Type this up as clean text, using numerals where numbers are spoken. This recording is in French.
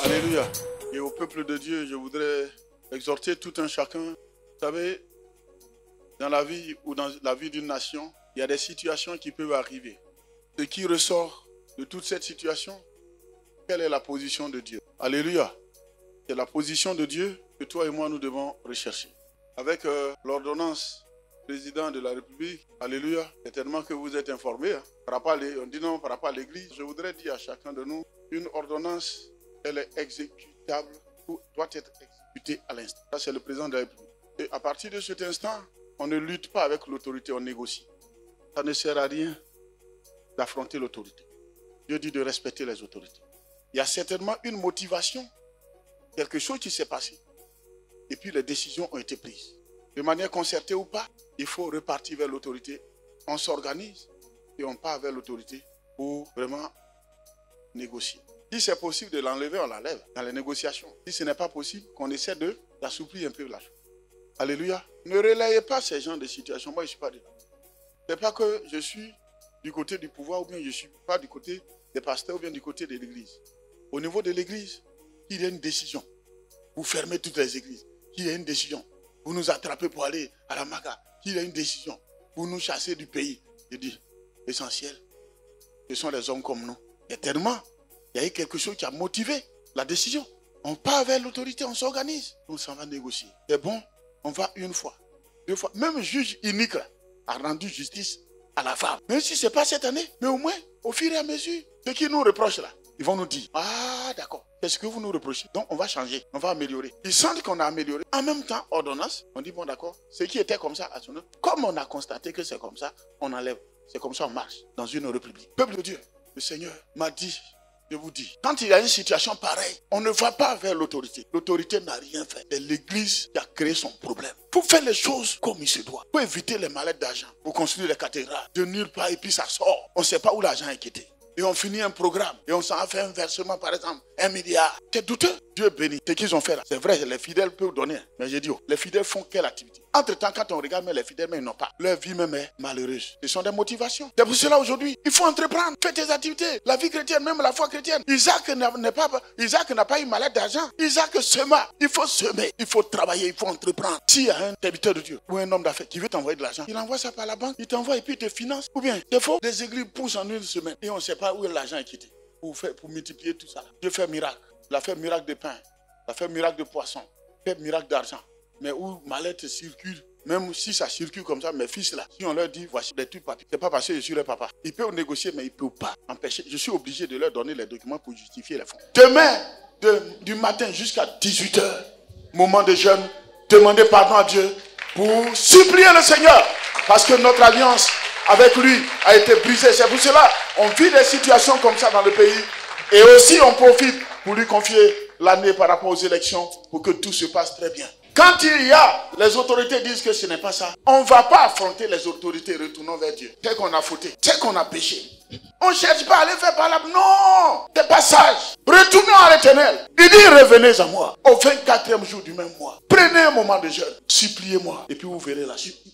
Alléluia. Et au peuple de Dieu, je voudrais exhorter tout un chacun. Vous savez, dans la vie ou dans la vie d'une nation, il y a des situations qui peuvent arriver. Ce qui ressort de toute cette situation, quelle est la position de Dieu? Alléluia. C'est la position de Dieu que toi et moi nous devons rechercher. Avec l'ordonnance président de la République, alléluia, certainement que vous êtes informés. On dit non par rapport à l'Église. Je voudrais dire à chacun de nous, une ordonnance, elle est exécutable, doit être exécutée à l'instant. Ça, c'est le président de la République. Et à partir de cet instant, on ne lutte pas avec l'autorité, on négocie. Ça ne sert à rien d'affronter l'autorité. Dieu dit de respecter les autorités. Il y a certainement une motivation, quelque chose qui s'est passé. Et puis les décisions ont été prises. De manière concertée ou pas, il faut repartir vers l'autorité. On s'organise et on part vers l'autorité pour vraiment négocier. Si c'est possible de l'enlever, on l'enlève dans les négociations. Si ce n'est pas possible, qu'on essaie d'assouplir un peu la chose. Alléluia. Ne relayez pas ces genres de situations. Moi, je ne suis pas dedans. Ce n'est pas que je suis du côté du pouvoir ou bien je ne suis pas du côté des pasteurs ou bien du côté de l'église. Au niveau de l'église, il y a une décision. Vous fermez toutes les églises. Il y a une décision. Vous nous attrapez pour aller à la Maga. Il y a une décision. Vous nous chassez du pays. Je dis, l'essentiel, ce sont des hommes comme nous. Et tellement, il y a eu quelque chose qui a motivé la décision. On part vers l'autorité, on s'organise. On s'en va négocier. C'est bon, on va une fois, deux fois. Même le juge unique a rendu justice à la femme. Même si ce n'est pas cette année, mais au moins, au fur et à mesure, ceux qui nous reprochent là, ils vont nous dire, ah d'accord, c'est ce que vous nous reprochez. Donc on va changer, on va améliorer. Ils sentent qu'on a amélioré. En même temps, ordonnance, on dit, bon d'accord, ce qui était comme ça à son heure, comme on a constaté que c'est comme ça, on enlève. C'est comme ça on marche dans une république. Peuple de Dieu, le Seigneur m'a dit, je vous dis, quand il y a une situation pareille, on ne va pas vers l'autorité. L'autorité n'a rien fait. C'est l'église qui a créé son problème. Pour faire les choses comme il se doit. Pour éviter les mallettes d'argent. Pour construire les cathédrales. De nulle part et puis ça sort. On ne sait pas où l'argent est quitté. Et on finit un programme. Et on s'en a fait un versement, par exemple, 1 milliard. C'est douteux. Dieu bénit. Ce qu'ils ont fait là. C'est vrai, les fidèles peuvent donner. Mais j'ai dit, oh, les fidèles font quelle activité? Entre-temps, quand on regarde, mais les fidèles, mais ils n'ont pas. Leur vie même est malheureuse. Ce sont des motivations. C'est pour cela aujourd'hui, il faut entreprendre. Faites tes activités. La vie chrétienne, même la foi chrétienne. Isaac n'a pas eu malade d'argent. Isaac sema. Il faut semer. Il faut travailler. Il faut entreprendre. S'il y a un serviteur de Dieu ou un homme d'affaires qui veut t'envoyer de l'argent, il envoie ça par la banque. Il t'envoie et puis il te finance. Ou bien, c'est faux. Les églises poussent en une semaine et on ne sait pas où l'argent est quitté. Pour multiplier tout ça. Dieu fait miracle. Il a fait miracle de pain. Il a fait miracle de poisson. Il a fait miracle d'argent. Mais où mallette circule, même si ça circule comme ça, mes fils là, si on leur dit voici des trucs papiers, c'est pas parce que je suis leur papa. Ils peuvent négocier, mais ils ne peuvent pas empêcher. Je suis obligé de leur donner les documents pour justifier les fonds. Demain, du matin jusqu'à 18h, moment de jeûne, demandez pardon à Dieu pour supplier le Seigneur. Parce que notre alliance avec lui a été brisée. C'est pour cela on vit des situations comme ça dans le pays. Et aussi on profite pour lui confier l'année par rapport aux élections pour que tout se passe très bien. Quand les autorités disent que ce n'est pas ça, on ne va pas affronter les autorités, retournons vers Dieu. C'est qu'on a fauté, c'est qu'on a péché. On ne cherche pas à aller faire par là. Non, c'est pas sage. Retournons à l'Éternel. Il dit revenez à moi au 24e jour du même mois. Prenez un moment de jeûne, suppliez-moi et puis vous verrez la suite.